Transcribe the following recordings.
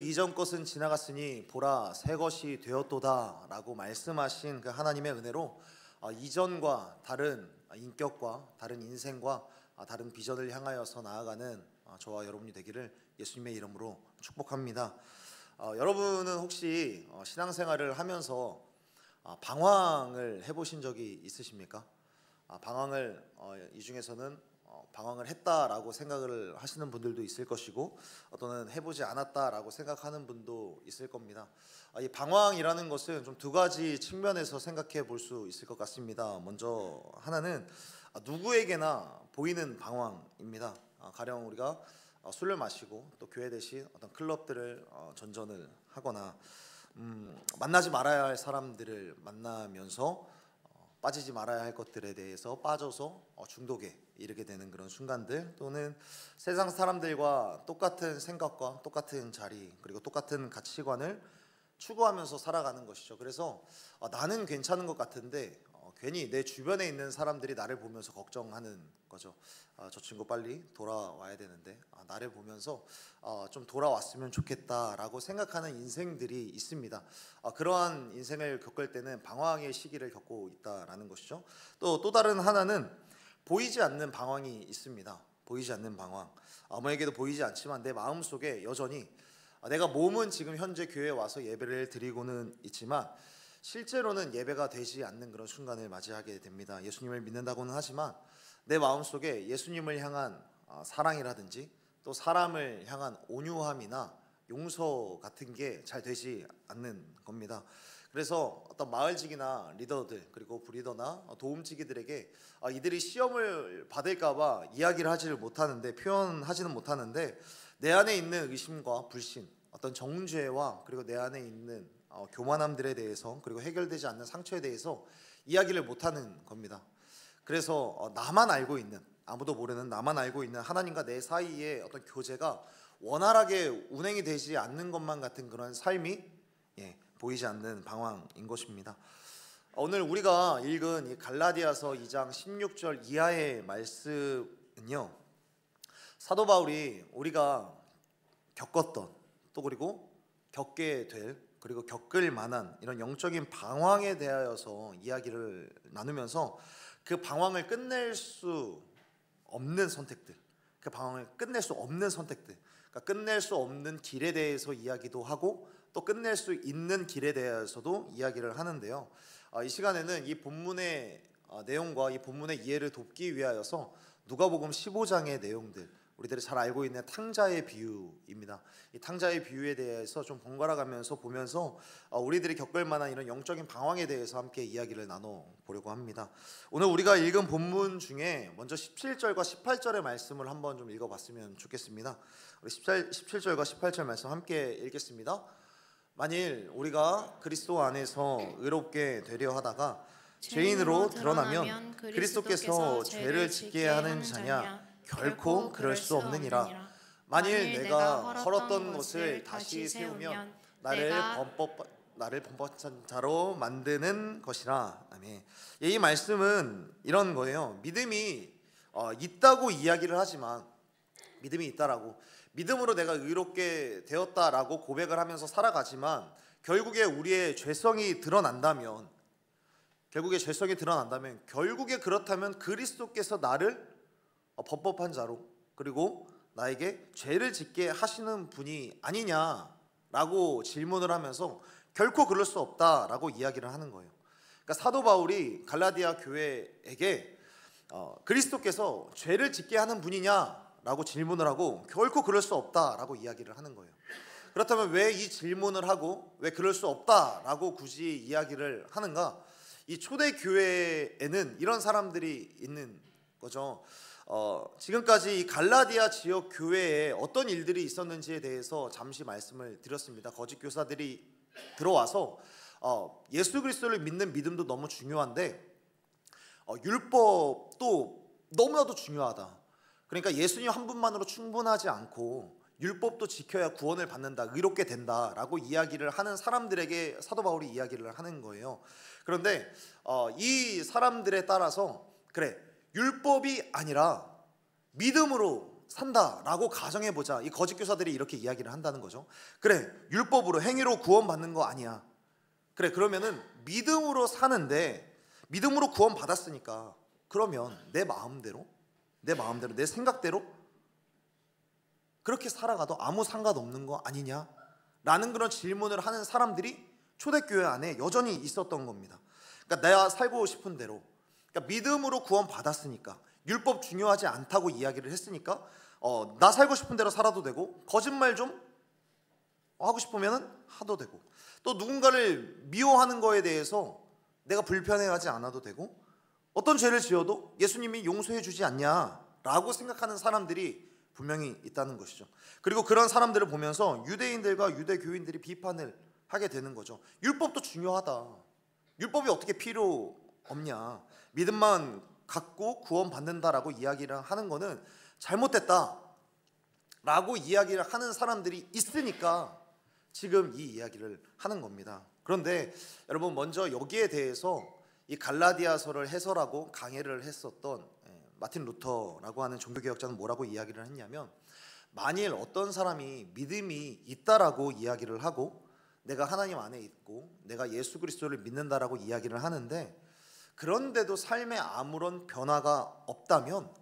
이전 것은 지나갔으니 보라 새 것이 되었도다 라고 말씀하신 그 하나님의 은혜로 이전과 다른 인격과 다른 인생과 다른 비전을 향하여서 나아가는 저와 여러분이 되기를 예수님의 이름으로 축복합니다. 여러분은 혹시 신앙생활을 하면서 방황을 해보신 적이 있으십니까? 방황을 이 중에서는 방황을 했다라고 생각을 하시는 분들도 있을 것이고 또는 해보지 않았다라고 생각하는 분도 있을 겁니다. 이 방황이라는 것은 좀 두 가지 측면에서 생각해 볼 수 있을 것 같습니다. 먼저 하나는 누구에게나 보이는 방황입니다. 가령 우리가 술을 마시고 또 교회 대신 어떤 클럽들을 전전을 하거나 만나지 말아야 할 사람들을 만나면서 빠지지 말아야 할 것들에 대해서 빠져서 중독에 이르게 되는 그런 순간들, 또는 세상 사람들과 똑같은 생각과 똑같은 자리 그리고 똑같은 가치관을 추구하면서 살아가는 것이죠. 그래서 나는 괜찮은 것 같은데 괜히 내 주변에 있는 사람들이 나를 보면서 걱정하는 거죠. 저 친구 빨리 돌아와야 되는데 나를 보면서 좀 돌아왔으면 좋겠다라고 생각하는 인생들이 있습니다. 그러한 인생을 겪을 때는 방황의 시기를 겪고 있다라는 것이죠. 또 다른 하나는 보이지 않는 방황이 있습니다. 보이지 않는 방황. 아무에게도 보이지 않지만 내 마음속에 여전히 내가 몸은 지금 현재 교회에 와서 예배를 드리고는 있지만 실제로는 예배가 되지 않는 그런 순간을 맞이하게 됩니다. 예수님을 믿는다고는 하지만 내 마음속에 예수님을 향한 사랑이라든지 또 사람을 향한 온유함이나 용서 같은 게 잘 되지 않는 겁니다. 그래서 어떤 마을직이나 리더들 그리고 부리더나 도움지기들에게 이들이 시험을 받을까봐 이야기를 하지를 못하는데, 표현하지는 못하는데 내 안에 있는 의심과 불신, 어떤 정죄와 그리고 내 안에 있는 교만함들에 대해서 그리고 해결되지 않는 상처에 대해서 이야기를 못하는 겁니다. 그래서 나만 알고 있는, 아무도 모르는 나만 알고 있는 하나님과 내 사이의 어떤 교제가 원활하게 운행이 되지 않는 것만 같은 그런 삶이 보이지 않는 방황인 것입니다. 오늘 우리가 읽은 이 갈라디아서 2장 16절 이하의 말씀은요, 사도 바울이 우리가 겪었던 또 그리고 겪게 될 그리고 겪을 만한 이런 영적인 방황에 대하여서 이야기를 나누면서 그 방황을 끝낼 수 없는 선택들, 그 방황을 끝낼 수 없는 선택들, 그러니까 끝낼 수 없는 길에 대해서 이야기도 하고 또 끝낼 수 있는 길에 대해서도 이야기를 하는데요. 이 시간에는 이 본문의 내용과 이 본문의 이해를 돕기 위하여서 누가복음 15장의 내용들, 우리들이 잘 알고 있는 탕자의 비유입니다. 이 탕자의 비유에 대해서 좀 번갈아 가면서 보면서 우리들이 겪을 만한 이런 영적인 방황에 대해서 함께 이야기를 나눠보려고 합니다. 오늘 우리가 읽은 본문 중에 먼저 17절과 18절의 말씀을 한번 좀 읽어봤으면 좋겠습니다. 우리 17절과 18절 말씀 함께 읽겠습니다. 만일 우리가 그리스도 안에서 의롭게 되려 하다가 죄인으로 드러나면 그리스도께서 죄를 짓게 하는 자냐? 결코 그럴 수 없느니라. 만일 내가 헐었던 것을 다시 세우면 나를 범법한 자로 만드는 것이라. 아멘. 이 말씀은 이런 거예요. 믿음이 있다고 이야기를 하지만, 믿음이 있다라고, 믿음으로 내가 의롭게 되었다라고 고백을 하면서 살아가지만 결국에 우리의 죄성이 드러난다면, 결국에 그렇다면 그리스도께서 나를 범법한 자로 그리고 나에게 죄를 짓게 하시는 분이 아니냐라고 질문을 하면서 결코 그럴 수 없다라고 이야기를 하는 거예요. 그러니까 사도 바울이 갈라디아 교회에게 그리스도께서 죄를 짓게 하는 분이냐라고 질문을 하고 결코 그럴 수 없다라고 이야기를 하는 거예요. 그렇다면 왜 이 질문을 하고 왜 그럴 수 없다라고 굳이 이야기를 하는가? 이 초대 교회에는 이런 사람들이 있는 거죠. 지금까지 이 갈라디아 지역 교회에 어떤 일들이 있었는지에 대해서 잠시 말씀을 드렸습니다. 거짓 교사들이 들어와서 예수 그리스도를 믿는 믿음도 너무 중요한데 율법도 너무나도 중요하다. 그러니까 예수님 한 분만으로 충분하지 않고 율법도 지켜야 구원을 받는다, 의롭게 된다라고 이야기를 하는 사람들에게 사도 바울이 이야기를 하는 거예요. 그런데 이 사람들에 따라서 그래, 율법이 아니라 믿음으로 산다라고 가정해보자. 이 거짓 교사들이 이렇게 이야기를 한다는 거죠. 그래, 율법으로 행위로 구원받는 거 아니야. 그래, 그러면은 믿음으로 사는데, 믿음으로 구원 받았으니까 그러면 내 마음대로 내 생각대로 그렇게 살아가도 아무 상관없는 거 아니냐? 라는 그런 질문을 하는 사람들이 초대교회 안에 여전히 있었던 겁니다. 그러니까 내가 살고 싶은 대로, 그러니까 믿음으로 구원 받았으니까, 율법 중요하지 않다고 이야기를 했으니까 나 살고 싶은 대로 살아도 되고, 거짓말 좀 하고 싶으면 하도 되고, 또 누군가를 미워하는 거에 대해서 내가 불편해하지 않아도 되고, 어떤 죄를 지어도 예수님이 용서해 주지 않냐라고 생각하는 사람들이 분명히 있다는 것이죠. 그리고 그런 사람들을 보면서 유대인들과 유대교인들이 비판을 하게 되는 거죠. 율법도 중요하다. 율법이 어떻게 필요 없냐. 믿음만 갖고 구원받는다라고 이야기를 하는 거는 잘못됐다 라고 이야기를 하는 사람들이 있으니까 지금 이 이야기를 하는 겁니다. 그런데 여러분, 먼저 여기에 대해서 이 갈라디아서를 해설하고 강해를 했었던 마틴 루터라고 하는 종교개혁자는 뭐라고 이야기를 했냐면, 만일 어떤 사람이 믿음이 있다라고 이야기를 하고 내가 하나님 안에 있고 내가 예수 그리스도를 믿는다라고 이야기를 하는데, 그런데도 삶에 아무런 변화가 없다면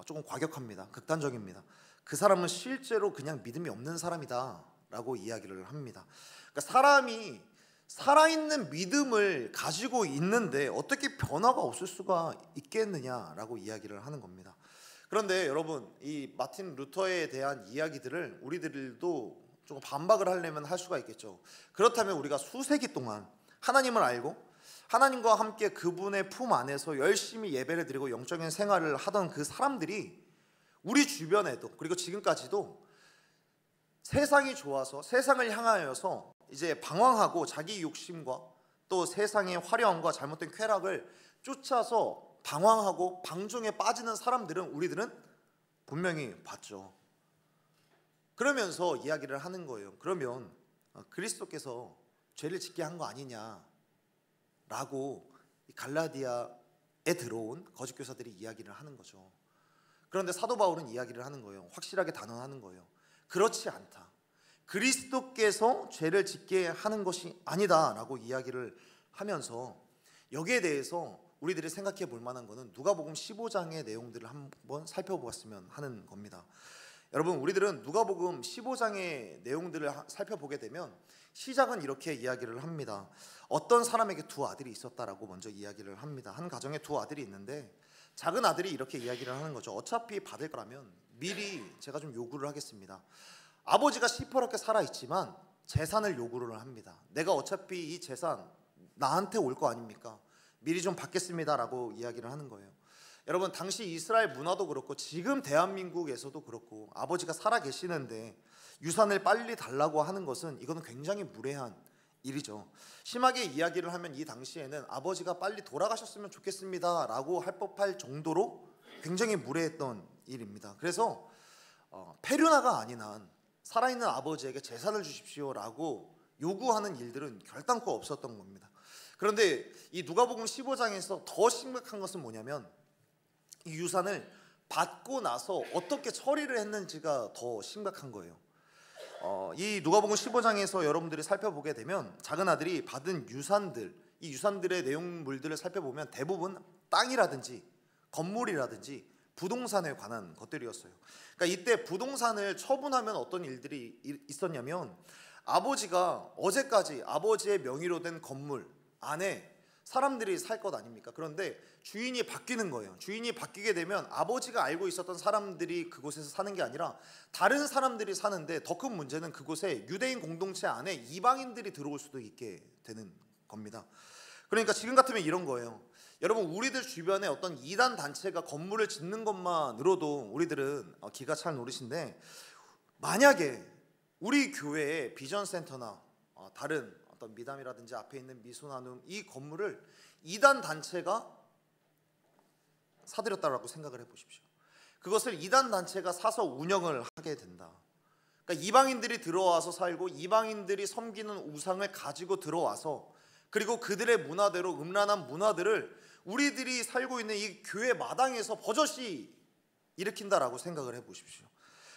조금 과격합니다. 극단적입니다. 그 사람은 실제로 그냥 믿음이 없는 사람이다 라고 이야기를 합니다. 그러니까 사람이 살아있는 믿음을 가지고 있는데 어떻게 변화가 없을 수가 있겠느냐라고 이야기를 하는 겁니다. 그런데 여러분, 이 마틴 루터에 대한 이야기들을 우리들도 조금 반박을 하려면 할 수가 있겠죠. 그렇다면 우리가 수세기 동안 하나님을 알고 하나님과 함께 그분의 품 안에서 열심히 예배를 드리고 영적인 생활을 하던 그 사람들이 우리 주변에도, 그리고 지금까지도 세상이 좋아서 세상을 향하여서 이제 방황하고 자기 욕심과 또 세상의 화려함과 잘못된 쾌락을 쫓아서 방황하고 방종에 빠지는 사람들은 우리들은 분명히 봤죠. 그러면서 이야기를 하는 거예요. 그러면 그리스도께서 죄를 짓게 한 거 아니냐라고 갈라디아에 들어온 거짓 교사들이 이야기를 하는 거죠. 그런데 사도 바울은 이야기를 하는 거예요. 확실하게 단언하는 거예요. 그렇지 않다. 그리스도께서 죄를 짓게 하는 것이 아니다라고 이야기를 하면서, 여기에 대해서 우리들이 생각해 볼 만한 것은 누가복음 15장의 내용들을 한번 살펴보았으면 하는 겁니다. 여러분, 우리들은 누가복음 15장의 내용들을 살펴보게 되면 시작은 이렇게 이야기를 합니다. 어떤 사람에게 두 아들이 있었다라고 먼저 이야기를 합니다. 한 가정에 두 아들이 있는데 작은 아들이 이렇게 이야기를 하는 거죠. 어차피 받을 거라면 미리 제가 좀 요구를 하겠습니다. 아버지가 시퍼렇게 살아있지만 재산을 요구를 합니다. 내가 어차피 이 재산 나한테 올 거 아닙니까? 미리 좀 받겠습니다라고 이야기를 하는 거예요. 여러분, 당시 이스라엘 문화도 그렇고 지금 대한민국에서도 그렇고 아버지가 살아 계시는데 유산을 빨리 달라고 하는 것은 이거는 굉장히 무례한 일이죠. 심하게 이야기를 하면 이 당시에는 아버지가 빨리 돌아가셨으면 좋겠습니다라고 할 법할 정도로 굉장히 무례했던 일입니다. 그래서 페류나가 아닌 한 살아있는 아버지에게 재산을 주십시오라고 요구하는 일들은 결단코 없었던 겁니다. 그런데 이 누가복음 15장에서 더 심각한 것은 뭐냐면, 이 유산을 받고 나서 어떻게 처리를 했는지가 더 심각한 거예요. 이 누가복음 15장에서 여러분들이 살펴보게 되면 작은 아들이 받은 유산들, 이 유산들의 내용물들을 살펴보면 대부분 땅이라든지 건물이라든지 부동산에 관한 것들이었어요. 그러니까 이때 부동산을 처분하면 어떤 일들이 있었냐면, 아버지가 어제까지 아버지의 명의로 된 건물 안에 사람들이 살 것 아닙니까? 그런데 주인이 바뀌는 거예요. 주인이 바뀌게 되면 아버지가 알고 있었던 사람들이 그곳에서 사는 게 아니라 다른 사람들이 사는데, 더 큰 문제는 그곳에 유대인 공동체 안에 이방인들이 들어올 수도 있게 되는 겁니다. 그러니까 지금 같으면 이런 거예요. 여러분, 우리들 주변에 어떤 이단 단체가 건물을 짓는 것만으로도 우리들은 기가 찰 노릇인데, 만약에 우리 교회의 비전센터나 다른 어떤 미담이라든지 앞에 있는 미소나눔 이 건물을 이단 단체가 사들였다라고 생각을 해보십시오. 그것을 이단 단체가 사서 운영을 하게 된다. 그러니까 이방인들이 들어와서 살고 이방인들이 섬기는 우상을 가지고 들어와서, 그리고 그들의 문화대로 음란한 문화들을 우리들이 살고 있는 이 교회 마당에서 버젓이 일으킨다라고 생각을 해보십시오.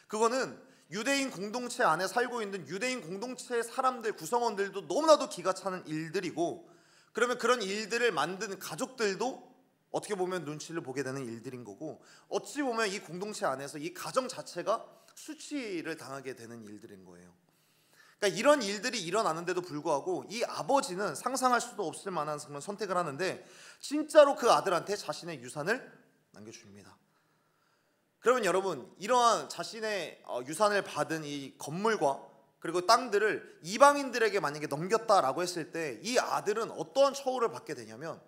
그거는 유대인 공동체 안에 살고 있는 유대인 공동체 사람들 구성원들도 너무나도 기가 차는 일들이고, 그러면 그런 일들을 만든 가족들도 어떻게 보면 눈치를 보게 되는 일들인 거고, 어찌 보면 이 공동체 안에서 이 가정 자체가 수치를 당하게 되는 일들인 거예요. 그러니까 이런 일들이 일어나는데도 불구하고 이 아버지는 상상할 수도 없을 만한 그런 선택을 하는데 진짜로 그 아들한테 자신의 유산을 남겨줍니다. 그러면 여러분, 이러한 자신의 유산을 받은 이 건물과 그리고 땅들을 이방인들에게 만약에 넘겼다라고 했을 때 이 아들은 어떠한 처우를 받게 되냐면,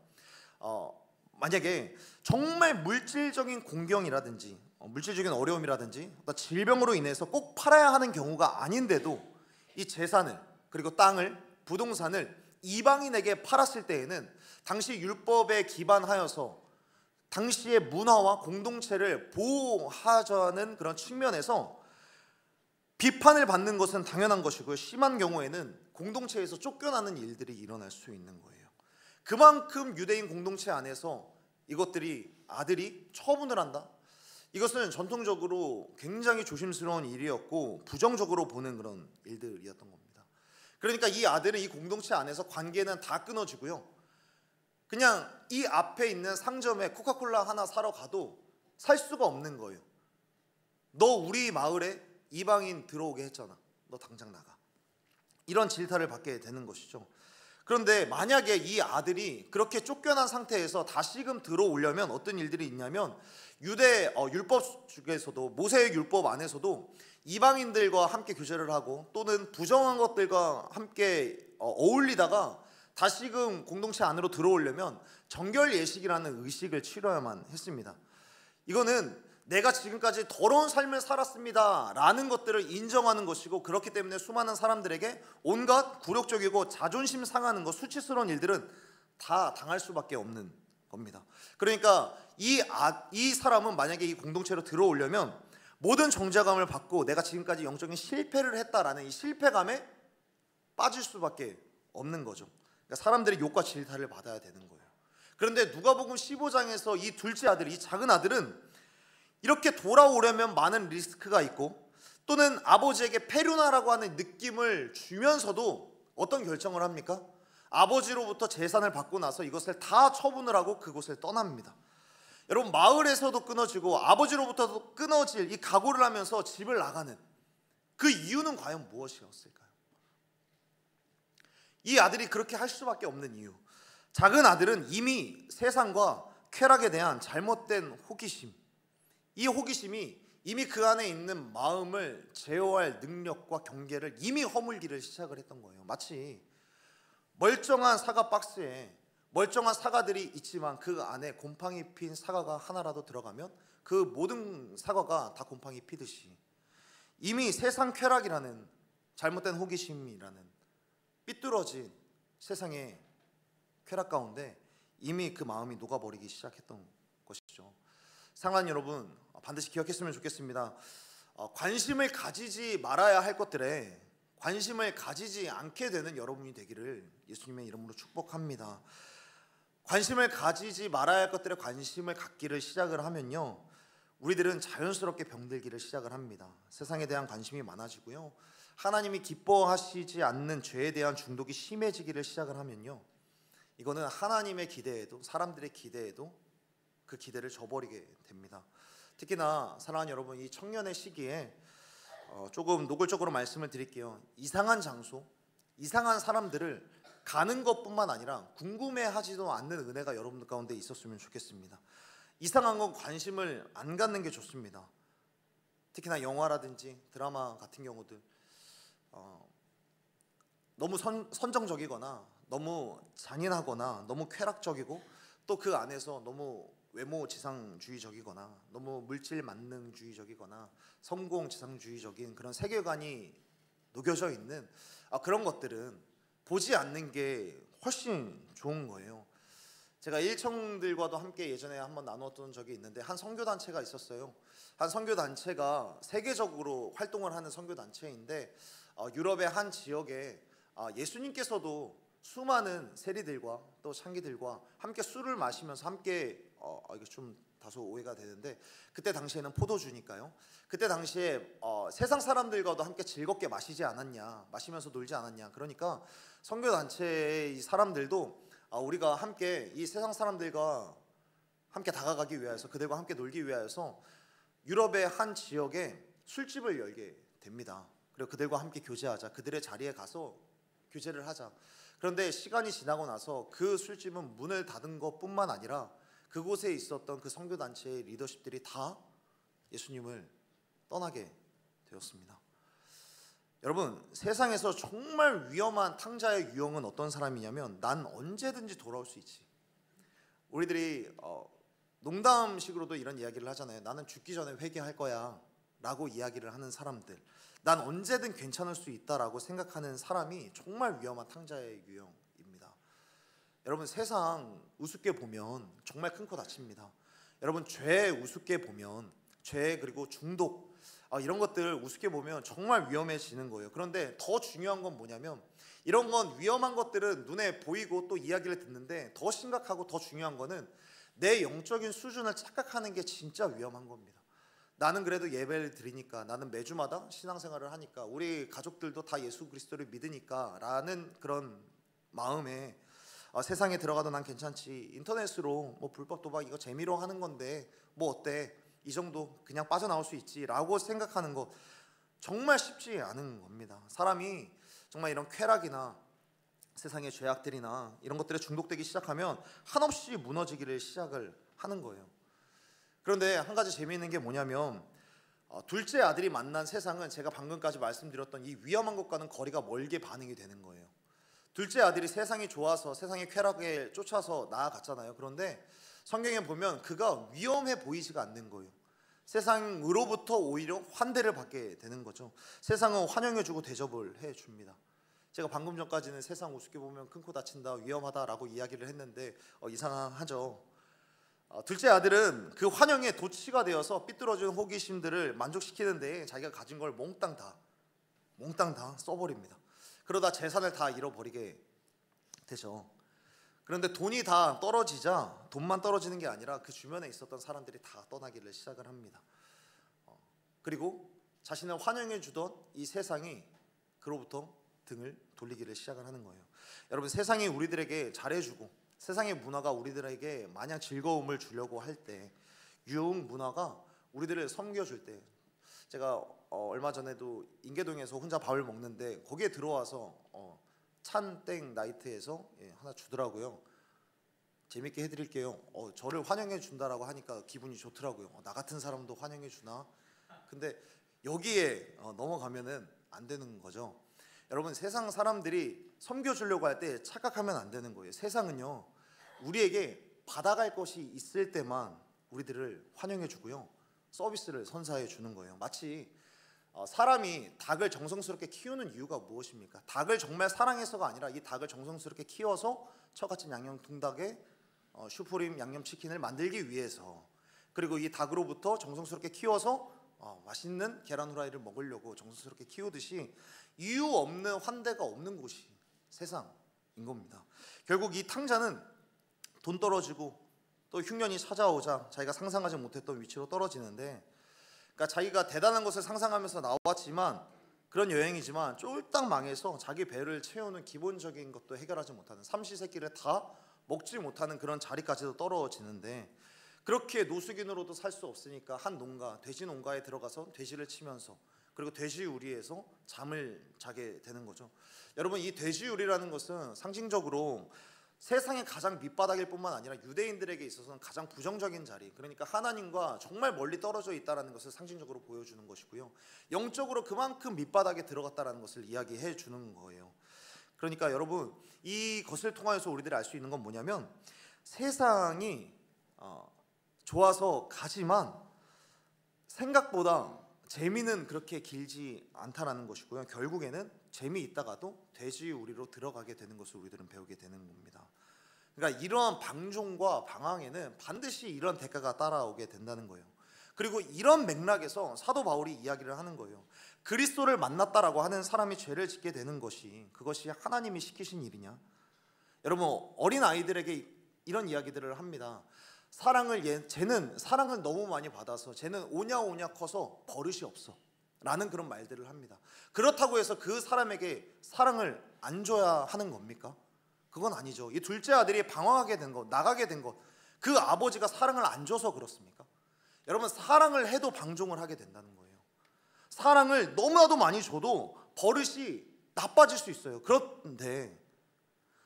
만약에 정말 물질적인 공경이라든지 물질적인 어려움이라든지 질병으로 인해서 꼭 팔아야 하는 경우가 아닌데도 이 재산을 그리고 땅을, 부동산을 이방인에게 팔았을 때에는 당시 율법에 기반하여서 당시의 문화와 공동체를 보호하자는 그런 측면에서 비판을 받는 것은 당연한 것이고요, 심한 경우에는 공동체에서 쫓겨나는 일들이 일어날 수 있는 거예요. 그만큼 유대인 공동체 안에서 이것들이 아들이 처분을 한다, 이것은 전통적으로 굉장히 조심스러운 일이었고 부정적으로 보는 그런 일들이었던 겁니다. 그러니까 이 아들은 이 공동체 안에서 관계는 다 끊어지고요, 그냥 이 앞에 있는 상점에 코카콜라 하나 사러 가도 살 수가 없는 거예요. 너 우리 마을에 이방인 들어오게 했잖아, 너 당장 나가, 이런 질타를 받게 되는 것이죠. 그런데 만약에 이 아들이 그렇게 쫓겨난 상태에서 다시금 들어오려면 어떤 일들이 있냐면, 유대 율법 중에서도 모세의 율법 안에서도 이방인들과 함께 교제를 하고 또는 부정한 것들과 함께 어울리다가 다시금 공동체 안으로 들어오려면 정결 예식이라는 의식을 치러야만 했습니다. 이거는 내가 지금까지 더러운 삶을 살았습니다 라는 것들을 인정하는 것이고, 그렇기 때문에 수많은 사람들에게 온갖 굴욕적이고 자존심 상하는 것, 수치스러운 일들은 다 당할 수밖에 없는 겁니다. 그러니까 이 사람은 만약에 이 공동체로 들어오려면 모든 정죄감을 받고 내가 지금까지 영적인 실패를 했다라는 이 실패감에 빠질 수밖에 없는 거죠. 그러니까 사람들의 욕과 질타를 받아야 되는 거예요. 그런데 누가복음 15장에서 이 둘째 아들, 이 작은 아들은 이렇게 돌아오려면 많은 리스크가 있고 또는 아버지에게 페류나라고 하는 느낌을 주면서도 어떤 결정을 합니까? 아버지로부터 재산을 받고 나서 이것을 다 처분을 하고 그곳을 떠납니다. 여러분, 마을에서도 끊어지고 아버지로부터도 끊어질 이 각오를 하면서 집을 나가는 그 이유는 과연 무엇이었을까요? 이 아들이 그렇게 할 수밖에 없는 이유, 작은 아들은 이미 세상과 쾌락에 대한 잘못된 호기심, 이 호기심이 이미 그 안에 있는 마음을 제어할 능력과 경계를 이미 허물기를 시작을 했던 거예요. 마치 멀쩡한 사과 박스에 멀쩡한 사과들이 있지만 그 안에 곰팡이 핀 사과가 하나라도 들어가면 그 모든 사과가 다 곰팡이 피듯이 이미 세상 쾌락이라는 잘못된 호기심이라는 삐뚤어진 세상의 쾌락 가운데 이미 그 마음이 녹아버리기 시작했던 것이죠. 사랑하는 여러분, 반드시 기억했으면 좋겠습니다. 관심을 가지지 말아야 할 것들에 관심을 가지지 않게 되는 여러분이 되기를 예수님의 이름으로 축복합니다. 관심을 가지지 말아야 할 것들에 관심을 갖기를 시작을 하면요, 우리들은 자연스럽게 병들기를 시작을 합니다. 세상에 대한 관심이 많아지고요, 하나님이 기뻐하시지 않는 죄에 대한 중독이 심해지기를 시작을 하면요, 이거는 하나님의 기대에도 사람들의 기대에도 그 기대를 저버리게 됩니다. 특히나 사랑하는 여러분, 이 청년의 시기에 조금 노골적으로 말씀을 드릴게요. 이상한 장소, 이상한 사람들을 가는 것뿐만 아니라 궁금해하지도 않는 은혜가 여러분들 가운데 있었으면 좋겠습니다. 이상한 건 관심을 안 갖는 게 좋습니다. 특히나 영화라든지 드라마 같은 경우들 너무 선정적이거나 너무 잔인하거나 너무 쾌락적이고 또 그 안에서 너무 외모 지상주의적이거나 너무 물질 만능주의적이거나 성공 지상주의적인 그런 세계관이 녹여져 있는 그런 것들은 보지 않는 게 훨씬 좋은 거예요. 제가 일청들과도 함께 예전에 한번 나누었던 적이 있는데, 한 선교단체가 있었어요. 한 선교단체가 세계적으로 활동을 하는 선교단체인데 유럽의 한 지역에 예수님께서도 수많은 세리들과 또 창기들과 함께 술을 마시면서 함께 이거 좀 다소 오해가 되는데, 그때 당시에는 포도주니까요. 그때 당시에 세상 사람들과도 함께 즐겁게 마시지 않았냐, 마시면서 놀지 않았냐. 그러니까 선교단체의 이 사람들도 우리가 함께 이 세상 사람들과 함께 다가가기 위해서, 그들과 함께 놀기 위해서 유럽의 한 지역에 술집을 열게 됩니다. 그리고 그들과 함께 교제하자, 그들의 자리에 가서 교제를 하자. 그런데 시간이 지나고 나서 그 술집은 문을 닫은 것뿐만 아니라 그곳에 있었던 그 선교단체의 리더십들이 다 예수님을 떠나게 되었습니다. 여러분, 세상에서 정말 위험한 탕자의 유형은 어떤 사람이냐면, 난 언제든지 돌아올 수 있지. 우리들이 농담식으로도 이런 이야기를 하잖아요. 나는 죽기 전에 회개할 거야 라고 이야기를 하는 사람들, 난 언제든 괜찮을 수 있다라고 생각하는 사람이 정말 위험한 탕자의 유형입니다. 여러분, 세상 우습게 보면 정말 큰 코 다칩니다. 여러분, 죄 우습게 보면, 죄 그리고 중독 이런 것들 우습게 보면 정말 위험해지는 거예요. 그런데 더 중요한 건 뭐냐면, 이런 건 위험한 것들은 눈에 보이고 또 이야기를 듣는데, 더 심각하고 더 중요한 거는 내 영적인 수준을 착각하는 게 진짜 위험한 겁니다. 나는 그래도 예배를 드리니까, 나는 매주마다 신앙생활을 하니까, 우리 가족들도 다 예수 그리스도를 믿으니까 라는 그런 마음에 세상에 들어가도 난 괜찮지, 인터넷으로 뭐 불법 도박 이거 재미로 하는 건데 뭐 어때, 이 정도 그냥 빠져나올 수 있지 라고 생각하는 거 정말 쉽지 않은 겁니다. 사람이 정말 이런 쾌락이나 세상의 죄악들이나 이런 것들에 중독되기 시작하면 한없이 무너지기를 시작을 하는 거예요. 그런데 한 가지 재미있는 게 뭐냐면, 둘째 아들이 만난 세상은 제가 방금까지 말씀드렸던 이 위험한 것과는 거리가 멀게 반응이 되는 거예요. 둘째 아들이 세상이 좋아서 세상의 쾌락에 쫓아서 나아갔잖아요. 그런데 성경에 보면 그가 위험해 보이지가 않는 거예요. 세상으로부터 오히려 환대를 받게 되는 거죠. 세상은 환영해주고 대접을 해줍니다. 제가 방금 전까지는 세상 우습게 보면 큰 코 다친다, 위험하다라고 이야기를 했는데 이상하죠. 둘째 아들은 그 환영에 도취가 되어서 삐뚤어진 호기심들을 만족시키는데 자기가 가진 걸 몽땅 다 써버립니다. 그러다 재산을 다 잃어버리게 되죠. 그런데 돈이 다 떨어지자, 돈만 떨어지는 게 아니라 그 주변에 있었던 사람들이 다 떠나기를 시작을 합니다. 그리고 자신을 환영해 주던 이 세상이 그로부터 등을 돌리기를 시작을 하는 거예요. 여러분, 세상이 우리들에게 잘해주고 세상의 문화가 우리들에게 마냥 즐거움을 주려고 할 때, 유흥 문화가 우리들을 섬겨줄 때, 제가 얼마 전에도 인계동에서 혼자 밥을 먹는데 거기에 들어와서 찬땡 나이트에서 하나 주더라고요. 재밌게 해드릴게요. 저를 환영해 준다라고 하니까 기분이 좋더라고요. 나 같은 사람도 환영해 주나? 근데 여기에 넘어가면은 안 되는 거죠. 여러분, 세상 사람들이 섬겨주려고 할 때 착각하면 안 되는 거예요. 세상은요, 우리에게 받아갈 것이 있을 때만 우리들을 환영해 주고요, 서비스를 선사해 주는 거예요. 마치 사람이 닭을 정성스럽게 키우는 이유가 무엇입니까? 닭을 정말 사랑해서가 아니라 이 닭을 정성스럽게 키워서 처갓집 양념 통닭에 슈프림 양념치킨을 만들기 위해서, 그리고 이 닭으로부터 정성스럽게 키워서 맛있는 계란 후라이를 먹으려고 정성스럽게 키우듯이 이유 없는 환대가 없는 곳이 세상인 겁니다. 결국 이 탕자는 돈 떨어지고 또 흉년이 찾아오자 자기가 상상하지 못했던 위치로 떨어지는데, 그러니까 자기가 대단한 것을 상상하면서 나왔지만, 그런 여행이지만 쫄딱 망해서 자기 배를 채우는 기본적인 것도 해결하지 못하는, 삼시세끼를 다 먹지 못하는 그런 자리까지도 떨어지는데, 그렇게 노숙인으로도 살 수 없으니까 한 농가, 돼지 농가에 들어가서 돼지를 치면서, 그리고 돼지우리에서 잠을 자게 되는 거죠. 여러분, 이 돼지우리라는 것은 상징적으로 세상의 가장 밑바닥일 뿐만 아니라 유대인들에게 있어서는 가장 부정적인 자리, 그러니까 하나님과 정말 멀리 떨어져 있다는 것을 상징적으로 보여주는 것이고요, 영적으로 그만큼 밑바닥에 들어갔다는 것을 이야기해 주는 거예요. 그러니까 여러분, 이것을 통하여서 우리들이 알 수 있는 건 뭐냐면, 세상이 좋아서 가지만 생각보다 재미는 그렇게 길지 않다라는 것이고요, 결국에는 재미있다가도 돼지우리로 들어가게 되는 것을 우리들은 배우게 되는 겁니다. 그러니까 이러한 방종과 방황에는 반드시 이런 대가가 따라오게 된다는 거예요. 그리고 이런 맥락에서 사도 바울이 이야기를 하는 거예요. 그리스도를 만났다라고 하는 사람이 죄를 짓게 되는 것이, 그것이 하나님이 시키신 일이냐? 여러분, 어린 아이들에게 이런 이야기들을 합니다. 쟤는 사랑을 너무 많이 받아서 쟤는 오냐오냐 커서 버릇이 없어 라는 그런 말들을 합니다. 그렇다고 해서 그 사람에게 사랑을 안 줘야 하는 겁니까? 그건 아니죠. 이 둘째 아들이 방황하게 된 것, 나가게 된 것, 그 아버지가 사랑을 안 줘서 그렇습니까? 여러분, 사랑을 해도 방종을 하게 된다는 거예요. 사랑을 너무나도 많이 줘도 버릇이 나빠질 수 있어요. 그런데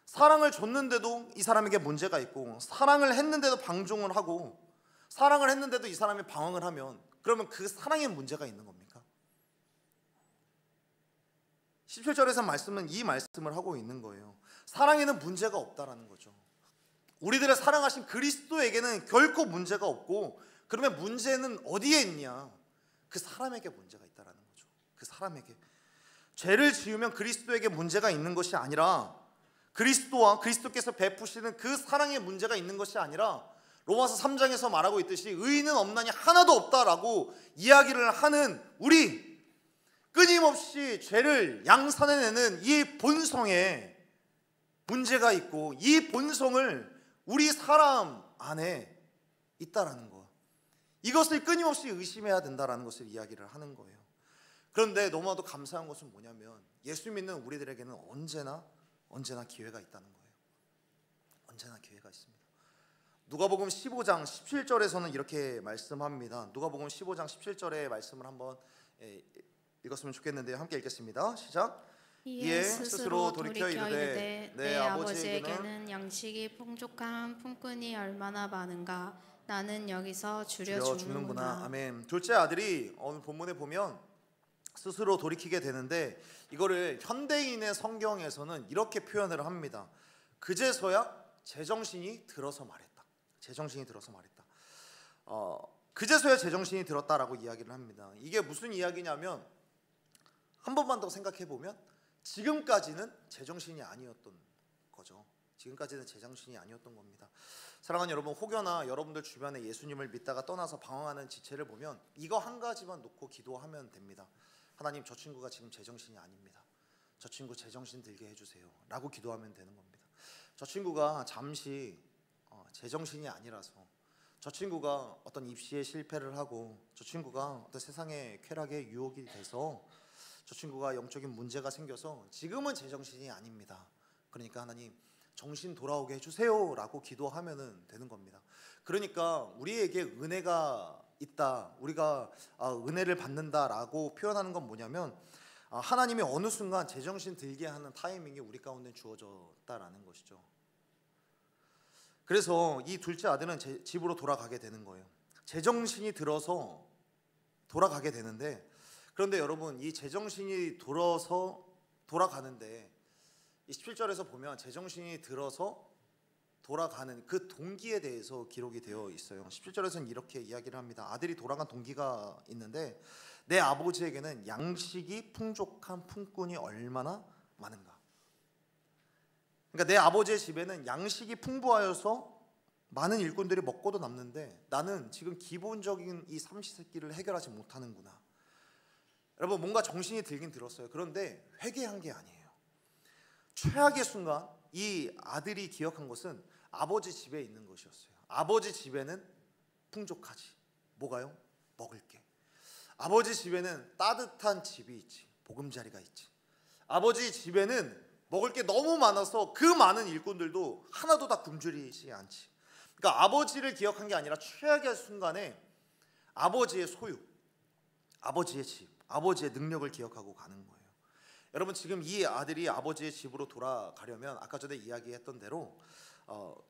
사랑을 줬는데도 이 사람에게 문제가 있고, 사랑을 했는데도 방종을 하고, 사랑을 했는데도 이 사람이 방황을 하면, 그러면 그 사랑에 문제가 있는 겁니까? 17절에서 말씀은 이 말씀을 하고 있는 거예요. 사랑에는 문제가 없다라는 거죠. 우리들을 사랑하신 그리스도에게는 결코 문제가 없고, 그러면 문제는 어디에 있냐? 그 사람에게 문제가 있다라는 거죠. 그 사람에게. 죄를 지으면 그리스도에게 문제가 있는 것이 아니라, 그리스도와 그리스도께서 베푸시는 그 사랑에 문제가 있는 것이 아니라, 로마서 3장에서 말하고 있듯이 의인은 없나니 하나도 없다라고 이야기를 하는 우리, 끊임없이 죄를 양산해내는 이 본성에 문제가 있고, 이 본성을 우리 사람 안에 있다라는 거, 이것을 끊임없이 의심해야 된다라는 것을 이야기를 하는 거예요. 그런데 너무나도 감사한 것은 뭐냐면, 예수 믿는 우리들에게는 언제나 기회가 있다는 거예요. 언제나 기회가 있습니다. 누가복음 15장 17절에서는 이렇게 말씀합니다. 누가복음 15장 17절의 말씀을 한번 읽었으면 좋겠는데요. 함께 읽겠습니다. 시작. 이에 스스로 돌이켜 이르되 내 아버지에게는 양식이 풍족한 품꾼이 얼마나 많은가. 나는 여기서 줄여 죽는구나. 아멘. 둘째 아들이 오늘 본문에 보면 스스로 돌이키게 되는데, 이거를 현대인의 성경에서는 이렇게 표현을 합니다. 그제서야 제정신이 들어서 말했다. 제정신이 들어서 말했다. 그제서야 제정신이 들었다라고 이야기를 합니다. 이게 무슨 이야기냐면, 한 번만 더 생각해 보면 지금까지는 제정신이 아니었던 거죠. 지금까지는 제정신이 아니었던 겁니다. 사랑하는 여러분, 혹여나 여러분들 주변에 예수님을 믿다가 떠나서 방황하는 지체를 보면 이거 한 가지만 놓고 기도하면 됩니다. 하나님, 저 친구가 지금 제정신이 아닙니다. 저 친구 제정신 들게 해주세요 라고 기도하면 되는 겁니다. 저 친구가 잠시 제정신이 아니라서, 저 친구가 어떤 입시에 실패를 하고, 저 친구가 어떤 세상의 쾌락에 유혹이 돼서, 저 친구가 영적인 문제가 생겨서 지금은 제정신이 아닙니다. 그러니까 하나님, 정신 돌아오게 해주세요 라고 기도하면 되는 겁니다. 그러니까 우리에게 은혜가 있다, 우리가 은혜를 받는다라고 표현하는 건 뭐냐면, 하나님이 어느 순간 제정신 들게 하는 타이밍이 우리 가운데 주어졌다라는 것이죠. 그래서 이 둘째 아들은 집으로 돌아가게 되는 거예요. 제정신이 들어서 돌아가게 되는데, 그런데 여러분, 이 제정신이 들어서 돌아가는데, 이 17절에서 보면 제정신이 들어서 돌아가는 그 동기에 대해서 기록이 되어 있어요. 17절에서는 이렇게 이야기를 합니다. 아들이 돌아간 동기가 있는데, 내 아버지에게는 양식이 풍족한 품꾼이 얼마나 많은가. 그러니까 내 아버지의 집에는 양식이 풍부하여서 많은 일꾼들이 먹고도 남는데, 나는 지금 기본적인 이 삼시세끼를 해결하지 못하는구나. 여러분, 뭔가 정신이 들긴 들었어요. 그런데 회개한 게 아니에요. 최악의 순간 이 아들이 기억한 것은 아버지 집에 있는 것이었어요. 아버지 집에는 풍족하지. 뭐가요? 먹을 게. 아버지 집에는 따뜻한 집이 있지. 보금자리가 있지. 아버지 집에는 먹을 게 너무 많아서 그 많은 일꾼들도 하나도 다 굶주리지 않지. 그러니까 아버지를 기억한 게 아니라 최악의 순간에 아버지의 소유, 아버지의 집, 아버지의 능력을 기억하고 가는 거예요. 여러분, 지금 이 아들이 아버지의 집으로 돌아가려면 아까 전에 이야기했던 대로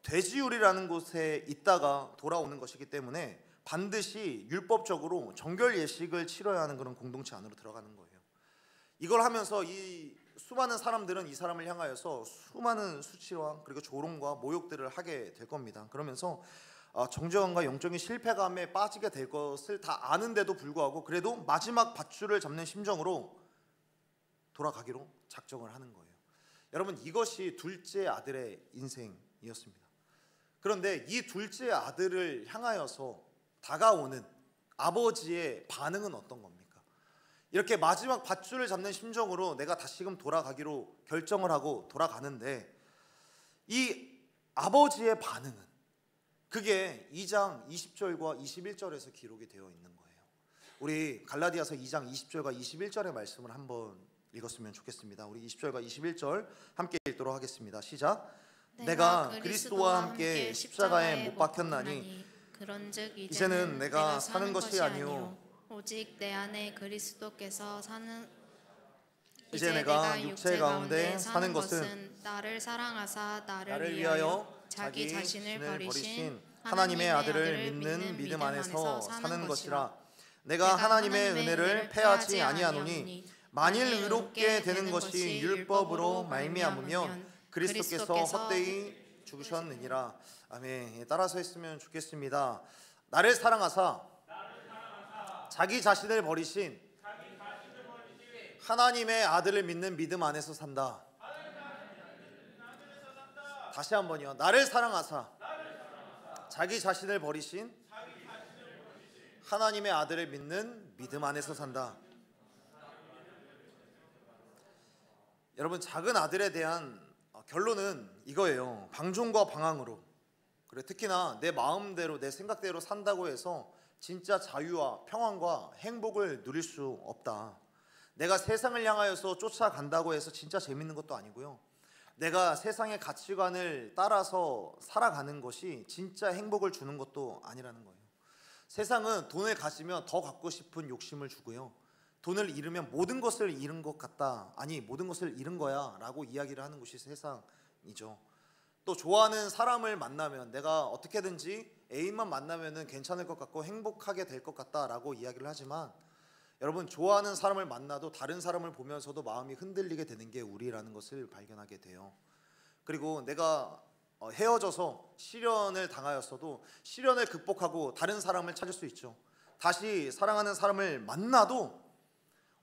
돼지우리라는 곳에 있다가 돌아오는 것이기 때문에 반드시 율법적으로 정결 예식을 치러야 하는 그런 공동체 안으로 들어가는 거예요. 이걸 하면서 이 수많은 사람들은 이 사람을 향하여서 수많은 수치와 그리고 조롱과 모욕들을 하게 될 겁니다. 그러면서 정죄감과 영적인 실패감에 빠지게 될 것을 다 아는데도 불구하고 그래도 마지막 밧줄을 잡는 심정으로 돌아가기로 작정을 하는 거예요. 여러분, 이것이 둘째 아들의 인생이었습니다. 그런데 이 둘째 아들을 향하여서 다가오는 아버지의 반응은 어떤 겁니까? 이렇게 마지막 밧줄을 잡는 심정으로 내가 다시금 돌아가기로 결정을 하고 돌아가는데, 이 아버지의 반응은 그게 2장 20절과 21절에서 기록이 되어 있는 거예요. 우리 갈라디아서 2장 20절과 21절의 말씀을 한번 읽었으면 좋겠습니다. 우리 20절과 21절 함께 읽도록 하겠습니다. 시작. 내가 그리스도와 함께 십자가에 못 박혔나니 그런즉 이제는 내가 사는 것이 아니요 오직 내 안에 그리스도께서 사는 이제 내가 육체 가운데 사는 것은 나를 사랑하사 나를 위하여 자기 자신을 버리신 하나님의 아들을 믿는 믿음 안에서 사는 것이라. 내가 하나님의 은혜를 패하지 아니하노니 만일 의롭게 되는 것이 율법으로 말미암으면 그리스도께서 헛되이 죽으셨느니라. 아멘. 따라서 했으면 좋겠습니다. 나를 사랑하사 자기 자신을 버리신 하나님의 아들을 믿는 믿음 안에서 산다. 다시 한번요. 나를 사랑하사 자기 자신을 버리신 하나님의 아들을 믿는 믿음 안에서 산다. 여러분, 작은 아들에 대한 결론은 이거예요. 방종과 방황으로, 그리고 특히나 내 마음대로 내 생각대로 산다고 해서 진짜 자유와 평안과 행복을 누릴 수 없다. 내가 세상을 향하여서 쫓아간다고 해서 진짜 재밌는 것도 아니고요, 내가 세상의 가치관을 따라서 살아가는 것이 진짜 행복을 주는 것도 아니라는 거예요. 세상은 돈을 가지면 더 갖고 싶은 욕심을 주고요, 돈을 잃으면 모든 것을 잃은 것 같다, 아니 모든 것을 잃은 거야 라고 이야기를 하는 것이 세상이죠. 또 좋아하는 사람을 만나면 내가 어떻게든지 애인만 만나면 괜찮을 것 같고 행복하게 될 것 같다 라고 이야기를 하지만, 여러분, 좋아하는 사람을 만나도 다른 사람을 보면서도 마음이 흔들리게 되는 게 우리라는 것을 발견하게 돼요. 그리고 내가 헤어져서 시련을 당하였어도 시련을 극복하고 다른 사람을 찾을 수 있죠. 다시 사랑하는 사람을 만나도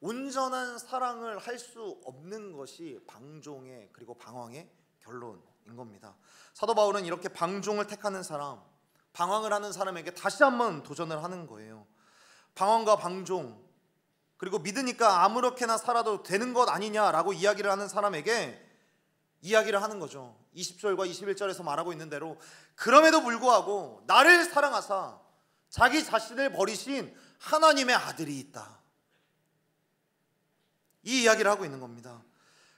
온전한 사랑을 할 수 없는 것이 방종의 그리고 방황의 결론인 겁니다. 사도 바울은 이렇게 방종을 택하는 사람, 방황을 하는 사람에게 다시 한번 도전을 하는 거예요. 방황과 방종, 그리고 믿으니까 아무렇게나 살아도 되는 것 아니냐라고 이야기를 하는 사람에게 이야기를 하는 거죠. 20절과 21절에서 말하고 있는 대로 그럼에도 불구하고 나를 사랑하사 자기 자신을 버리신 하나님의 아들이 있다, 이 이야기를 하고 있는 겁니다.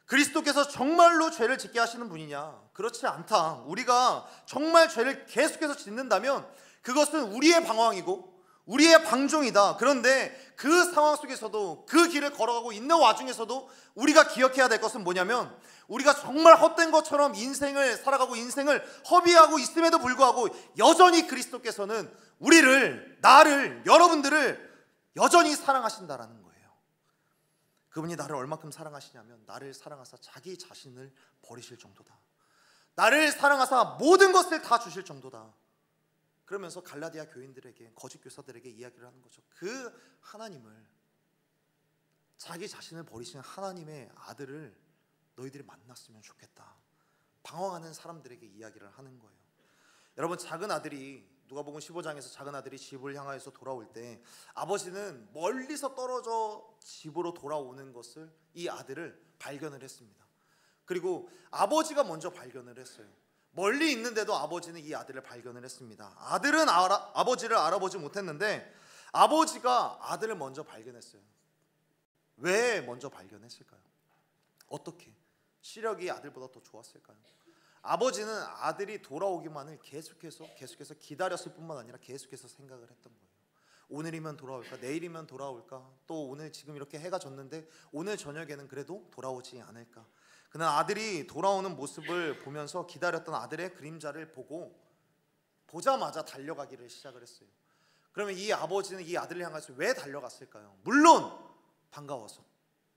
그리스도께서 정말로 죄를 짓게 하시는 분이냐? 그렇지 않다. 우리가 정말 죄를 계속해서 짓는다면 그것은 우리의 방황이고 우리의 방종이다. 그런데 그 상황 속에서도, 그 길을 걸어가고 있는 와중에서도 우리가 기억해야 될 것은 뭐냐면, 우리가 정말 헛된 것처럼 인생을 살아가고 인생을 허비하고 있음에도 불구하고 여전히 그리스도께서는 우리를, 나를, 여러분들을 여전히 사랑하신다라는 거예요. 그분이 나를 얼마큼 사랑하시냐면, 나를 사랑하사 자기 자신을 버리실 정도다. 나를 사랑하사 모든 것을 다 주실 정도다. 그러면서 갈라디아 교인들에게, 거짓 교사들에게 이야기를 하는 거죠. 그 하나님을, 자기 자신을 버리신 하나님의 아들을 너희들이 만났으면 좋겠다. 방황하는 사람들에게 이야기를 하는 거예요. 여러분, 작은 아들이, 누가복음 15장에서 작은 아들이 집을 향하여서 돌아올 때 아버지는 멀리서 떨어져 집으로 돌아오는 것을, 이 아들을 발견을 했습니다. 그리고 아버지가 먼저 발견을 했어요. 멀리 있는데도 아버지는 이 아들을 발견을 했습니다. 아들은 아버지를 알아보지 못했는데 아버지가 아들을 먼저 발견했어요. 왜 먼저 발견했을까요? 어떻게? 시력이 아들보다 더 좋았을까요? 아버지는 아들이 돌아오기만을 계속해서 기다렸을 뿐만 아니라 계속해서 생각을 했던 거예요. 오늘이면 돌아올까? 내일이면 돌아올까? 또 오늘 지금 이렇게 해가 졌는데 오늘 저녁에는 그래도 돌아오지 않을까? 그는 아들이 돌아오는 모습을 보면서 기다렸던 아들의 그림자를 보자마자 달려가기를 시작을 했어요. 그러면 이 아버지는 이 아들을 향해서 왜 달려갔을까요? 물론 반가워서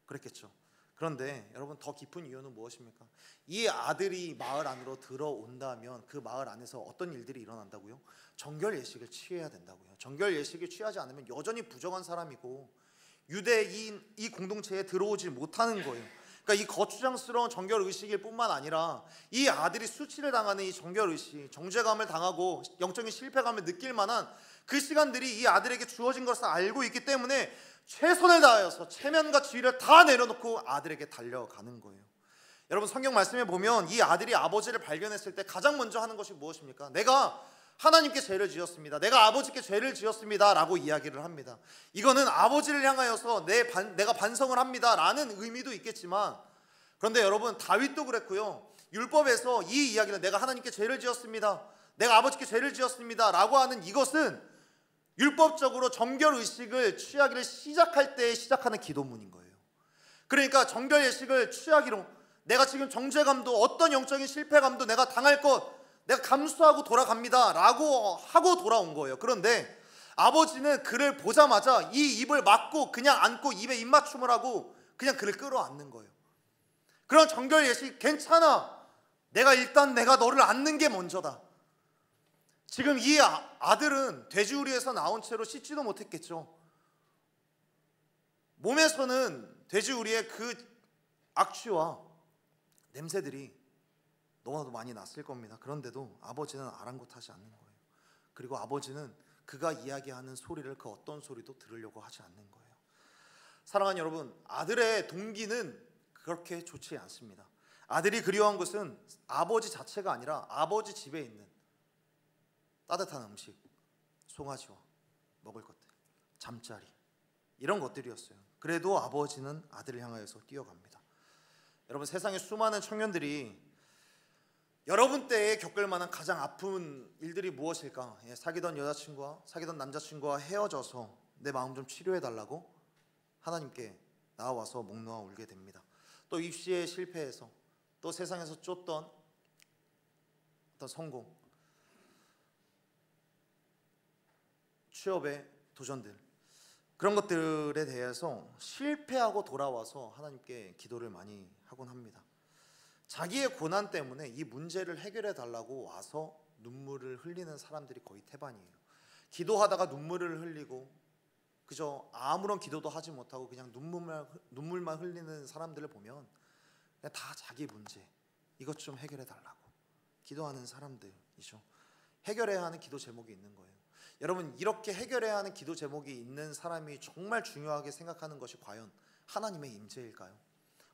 그랬겠죠. 그런데 여러분, 더 깊은 이유는 무엇입니까? 이 아들이 마을 안으로 들어온다면 그 마을 안에서 어떤 일들이 일어난다고요? 정결 예식을 취해야 된다고요. 정결 예식을 취하지 않으면 여전히 부정한 사람이고 유대인 이 공동체에 들어오지 못하는 거예요. 그러니까 이 거추장스러운 정결 의식일 뿐만 아니라 이 아들이 수치를 당하는 이 정결 의식, 정죄감을 당하고 영적인 실패감을 느낄 만한 그 시간들이 이 아들에게 주어진 것을 알고 있기 때문에 최선을 다하여서 체면과 지위를 다 내려놓고 아들에게 달려가는 거예요. 여러분, 성경 말씀에 보면 이 아들이 아버지를 발견했을 때 가장 먼저 하는 것이 무엇입니까? 내가 하나님께 죄를 지었습니다. 내가 아버지께 죄를 지었습니다 라고 이야기를 합니다. 이거는 아버지를 향하여서 내가 반성을 합니다 라는 의미도 있겠지만, 그런데 여러분 다윗도 그랬고요, 율법에서 이 이야기는 내가 하나님께 죄를 지었습니다, 내가 아버지께 죄를 지었습니다 라고 하는 이것은 율법적으로 정결의식을 취하기를 시작할 때 시작하는 기도문인 거예요. 그러니까 정결의식을 취하기로, 내가 지금 정죄감도 어떤 영적인 실패감도 내가 당할 것 내가 감수하고 돌아갑니다 라고 하고 돌아온 거예요. 그런데 아버지는 그를 보자마자 이 입을 막고 그냥 안고 입에 입맞춤을 하고 그냥 그를 끌어안는 거예요. 그런 정결의식 괜찮아, 일단 내가 너를 안는 게 먼저다. 지금 이 아들은 돼지우리에서 나온 채로 씻지도 못했겠죠. 몸에서는 돼지우리의 그 악취와 냄새들이 너무나도 많이 났을 겁니다. 그런데도 아버지는 아랑곳하지 않는 거예요. 그리고 아버지는 그가 이야기하는 소리를 그 어떤 소리도 들으려고 하지 않는 거예요. 사랑하는 여러분, 아들의 동기는 그렇게 좋지 않습니다. 아들이 그리워한 것은 아버지 자체가 아니라 아버지 집에 있는 따뜻한 음식, 송아지와 먹을 것들, 잠자리, 이런 것들이었어요. 그래도 아버지는 아들을 향하여서 뛰어갑니다. 여러분, 세상에 수많은 청년들이 여러분 때에 겪을 만한 가장 아픈 일들이 무엇일까? 사귀던 여자친구와 사귀던 남자친구와 헤어져서 내 마음 좀 치료해달라고 하나님께 나와서 목 놓아 울게 됩니다. 또 입시에 실패해서, 또 세상에서 쫓던 어떤 성공, 취업의 도전들, 그런 것들에 대해서 실패하고 돌아와서 하나님께 기도를 많이 하곤 합니다. 자기의 고난 때문에 이 문제를 해결해 달라고 와서 눈물을 흘리는 사람들이 거의 태반이에요. 기도하다가 눈물을 흘리고 그저 아무런 기도도 하지 못하고 그냥 눈물만 흘리는 사람들을 보면 그냥 다 자기 문제, 이것 좀 해결해 달라고 기도하는 사람들이죠. 해결해야 하는 기도 제목이 있는 거예요. 여러분, 이렇게 해결해야 하는 기도 제목이 있는 사람이 정말 중요하게 생각하는 것이 과연 하나님의 임재일까요?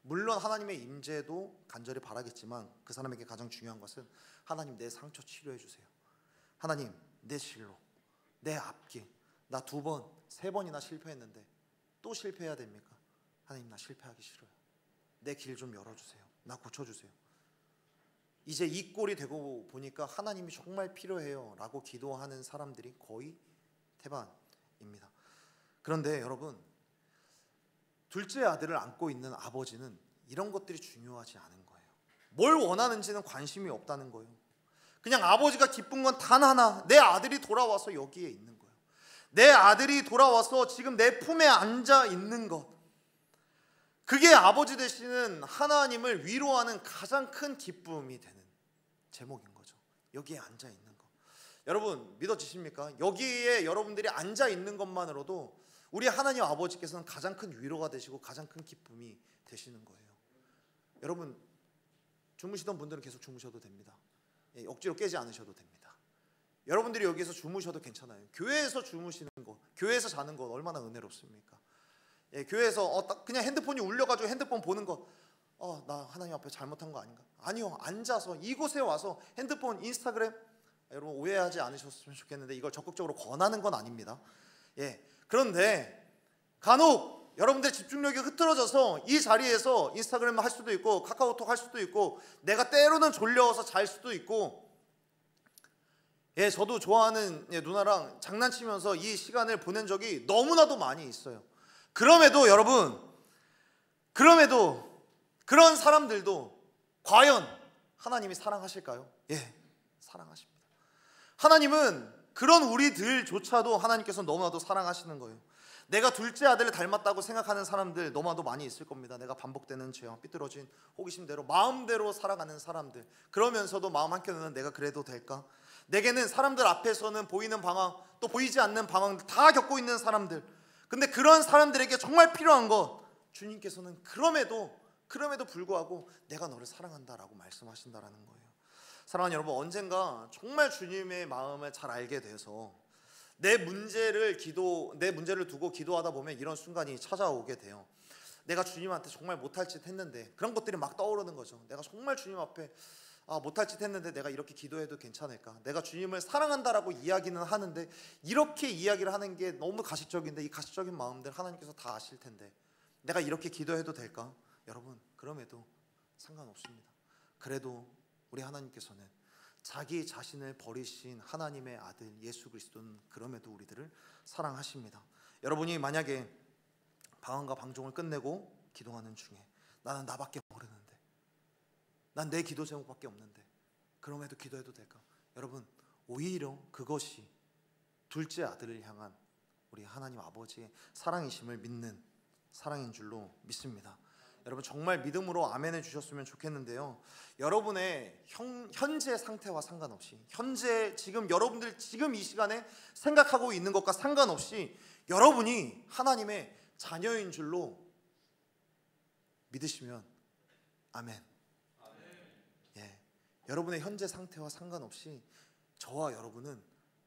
물론 하나님의 임재도 간절히 바라겠지만 그 사람에게 가장 중요한 것은 하나님, 내 상처 치료해 주세요. 하나님, 내 진로, 내 앞길, 나 2번, 3번이나 실패했는데 또 실패해야 됩니까? 하나님, 나 실패하기 싫어요. 내 길 좀 열어주세요. 나 고쳐주세요. 이제 이 꼴이 되고 보니까 하나님이 정말 필요해요 라고 기도하는 사람들이 거의 태반입니다. 그런데 여러분, 둘째 아들을 안고 있는 아버지는 이런 것들이 중요하지 않은 거예요. 뭘 원하는지는 관심이 없다는 거예요. 그냥 아버지가 기쁜 건 단 하나, 내 아들이 돌아와서 여기에 있는 거예요. 내 아들이 돌아와서 지금 내 품에 앉아 있는 것, 그게 아버지 되시는 하나님을 위로하는 가장 큰 기쁨이 되는 제목인 거죠. 여기에 앉아 있는 것. 여러분, 믿어지십니까? 여기에 여러분들이 앉아 있는 것만으로도 우리 하나님 아버지께서는 가장 큰 위로가 되시고 가장 큰 기쁨이 되시는 거예요. 여러분, 주무시던 분들은 계속 주무셔도 됩니다. 억지로 깨지 않으셔도 됩니다. 여러분들이 여기서 주무셔도 괜찮아요. 교회에서 주무시는 것, 교회에서 자는 것 얼마나 은혜롭습니까? 교회에서 그냥 핸드폰이 울려가지고 핸드폰 보는 것, 나 하나님 앞에 잘못한 거 아닌가? 아니요, 앉아서 이곳에 와서 핸드폰, 인스타그램, 여러분 오해하지 않으셨으면 좋겠는데 이걸 적극적으로 권하는 건 아닙니다. 그런데 간혹 여러분들 집중력이 흐트러져서 이 자리에서 인스타그램 할 수도 있고 카카오톡 할 수도 있고 내가 때로는 졸려서 잘 수도 있고, 저도 좋아하는 누나랑 장난치면서 이 시간을 보낸 적이 너무나도 많이 있어요. 그럼에도 여러분, 그런 사람들도 과연 하나님이 사랑하실까요? 사랑하십니다. 하나님은 그런 우리들조차도 하나님께서 너무나도 사랑하시는 거예요. 내가 둘째 아들을 닮았다고 생각하는 사람들 너무나도 많이 있을 겁니다. 내가 반복되는 죄와 삐뚤어진 호기심대로 마음대로 살아가는 사람들, 그러면서도 마음 한켠에는 내가 그래도 될까? 내게는 사람들 앞에서는 보이는 방황, 또 보이지 않는 방황 다 겪고 있는 사람들, 근데 그런 사람들에게 정말 필요한 것, 주님께서는 그럼에도 불구하고 내가 너를 사랑한다라고 말씀하신다라는 거예요. 사랑하는 여러분, 언젠가 정말 주님의 마음을 잘 알게 돼서 내 문제를 두고 기도하다 보면 이런 순간이 찾아오게 돼요. 내가 주님한테 정말 못할 짓 했는데 그런 것들이 막 떠오르는 거죠. 내가 정말 주님 앞에 못할 짓 했는데 내가 이렇게 기도해도 괜찮을까? 내가 주님을 사랑한다라고 이야기는 하는데 이렇게 이야기를 하는 게 너무 가식적인데, 이 가식적인 마음들 하나님께서 다 아실 텐데 내가 이렇게 기도해도 될까? 여러분, 그럼에도 상관없습니다. 그래도 우리 하나님께서는 자기 자신을 버리신 하나님의 아들 예수 그리스도는 그럼에도 우리들을 사랑하십니다. 여러분이 만약에 방언과 방종을 끝내고 기도하는 중에 나는 나밖에 모르는데, 난 내 기도 제목밖에 없는데 그럼에도 기도해도 될까? 여러분, 오히려 그것이 둘째 아들을 향한 우리 하나님 아버지의 사랑이심을 믿는 사랑인 줄로 믿습니다. 여러분, 정말 믿음으로 아멘 해주셨으면 좋겠는데요, 여러분의 현재 상태와 상관없이, 현재 지금 여러분들 지금 이 시간에 생각하고 있는 것과 상관없이 여러분이 하나님의 자녀인 줄로 믿으시면 아멘. 예, 여러분의 현재 상태와 상관없이 저와 여러분은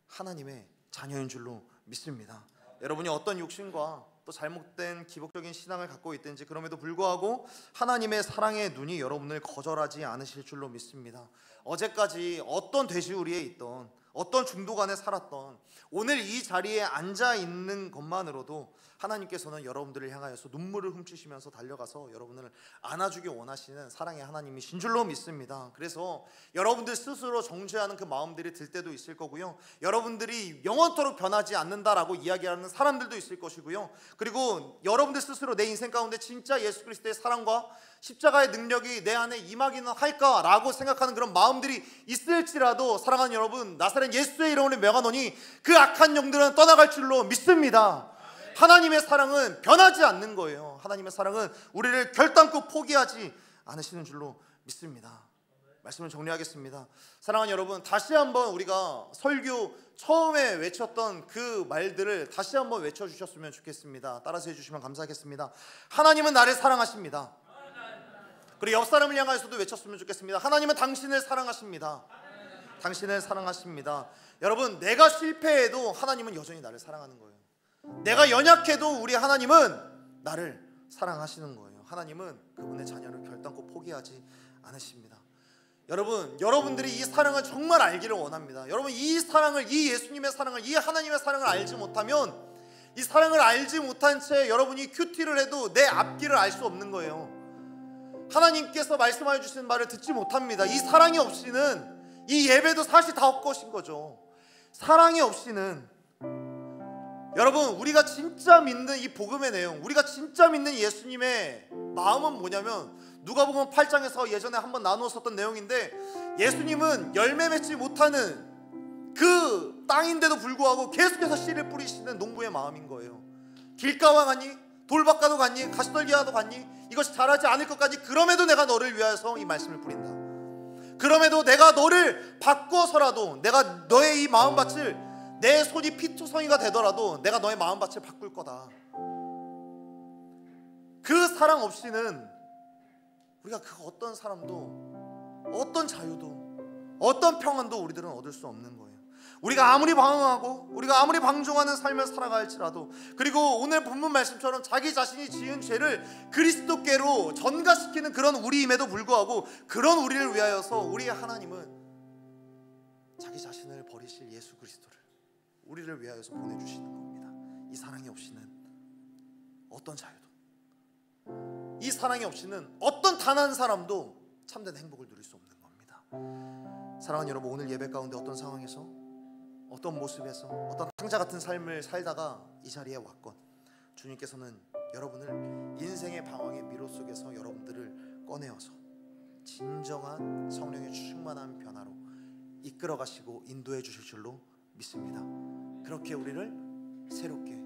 하나님의 자녀인 줄로 믿습니다. 여러분이 어떤 욕심과 또 잘못된 기복적인 신앙을 갖고 있든지 그럼에도 불구하고 하나님의 사랑의 눈이 여러분을 거절하지 않으실 줄로 믿습니다. 어제까지 어떤 돼지우리에 있던, 어떤 중독 안에 살았던, 오늘 이 자리에 앉아 있는 것만으로도 하나님께서는 여러분들을 향하여서 눈물을 훔치시면서 달려가서 여러분을 안아주기 원하시는 사랑의 하나님이신 줄로 믿습니다. 그래서 여러분들 스스로 정죄하는 그 마음들이 들 때도 있을 거고요, 여러분들이 영원토록 변하지 않는다라고 이야기하는 사람들도 있을 것이고요, 그리고 여러분들 스스로 내 인생 가운데 진짜 예수 그리스도의 사랑과 십자가의 능력이 내 안에 임하기는 할까라고 생각하는 그런 마음들이 있을지라도 사랑하는 여러분, 나사렛 예수의 이름으로 명하노니 그 악한 영들은 떠나갈 줄로 믿습니다. 하나님의 사랑은 변하지 않는 거예요. 하나님의 사랑은 우리를 결단코 포기하지 않으시는 줄로 믿습니다. 말씀을 정리하겠습니다. 사랑하는 여러분, 다시 한번 우리가 설교 처음에 외쳤던 그 말들을 다시 한번 외쳐주셨으면 좋겠습니다. 따라서 해주시면 감사하겠습니다. 하나님은 나를 사랑하십니다. 그리고 옆 사람을 향해서도 외쳤으면 좋겠습니다. 하나님은 당신을 사랑하십니다. 당신을 사랑하십니다. 여러분, 내가 실패해도 하나님은 여전히 나를 사랑하는 거예요. 내가 연약해도 우리 하나님은 나를 사랑하시는 거예요. 하나님은 그분의 자녀를 결단코 포기하지 않으십니다. 여러분, 여러분들이 이 사랑을 정말 알기를 원합니다. 여러분, 이 사랑을, 이 예수님의 사랑을, 이 하나님의 사랑을 알지 못하면, 이 사랑을 알지 못한 채 여러분이 큐티를 해도 내 앞길을 알 수 없는 거예요. 하나님께서 말씀하여 주시는 말을 듣지 못합니다. 이 사랑이 없이는 이 예배도 사실 다 헛것인 거죠. 사랑이 없이는, 여러분, 우리가 진짜 믿는 이 복음의 내용, 우리가 진짜 믿는 예수님의 마음은 뭐냐면, 누가복음 8장에서 예전에 한번 나누었었던 내용인데, 예수님은 열매 맺지 못하는 그 땅인데도 불구하고 계속해서 씨를 뿌리시는 농부의 마음인 거예요. 길가와 같니? 돌밭가도 같니? 가시떨기와도 같니? 이것이 자라지 않을 것까지, 그럼에도 내가 너를 위하여서 이 말씀을 뿌린다. 그럼에도 내가 너를 바꿔서라도, 내가 너의 이 마음밭을, 내 손이 피투성이가 되더라도 내가 너의 마음밭을 바꿀 거다. 그 사랑 없이는 우리가 그 어떤 사람도, 어떤 자유도, 어떤 평안도 우리들은 얻을 수 없는 거예요. 우리가 아무리 방황하고 우리가 아무리 방종하는 삶을 살아갈지라도, 그리고 오늘 본문 말씀처럼 자기 자신이 지은 죄를 그리스도께로 전가시키는 그런 우리임에도 불구하고, 그런 우리를 위하여서 우리의 하나님은 자기 자신을 버리실 예수 그리스도를 우리를 위하여서 보내주시는 겁니다. 이 사랑이 없이는 어떤 자유도, 이 사랑이 없이는 어떤 단 한 사람도 참된 행복을 누릴 수 없는 겁니다. 사랑하는 여러분, 오늘 예배 가운데 어떤 상황에서, 어떤 모습에서, 어떤 탕자 같은 삶을 살다가 이 자리에 왔건, 주님께서는 여러분을 인생의 방황의 미로 속에서 여러분들을 꺼내어서 진정한 성령의 충만한 변화로 이끌어 가시고 인도해 주실 줄로 믿습니다. 그렇게 우리를 새롭게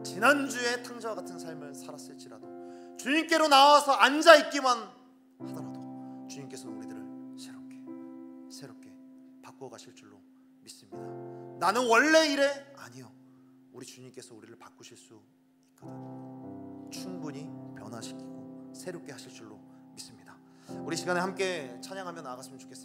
지난주에 탕자와 같은 삶을 살았을지라도, 주님께로 나와서 앉아있기만 하더라도 주님께서는 우리들을 새롭게 바꿔 가실 줄로 믿습니다. 나는 원래 이래? 아니요, 우리 주님께서 우리를 바꾸실 수 있거든. 충분히 변화시키고 새롭게 하실 줄로 믿습니다. 우리 시간에 함께 찬양하며 나아갔으면 좋겠습니다.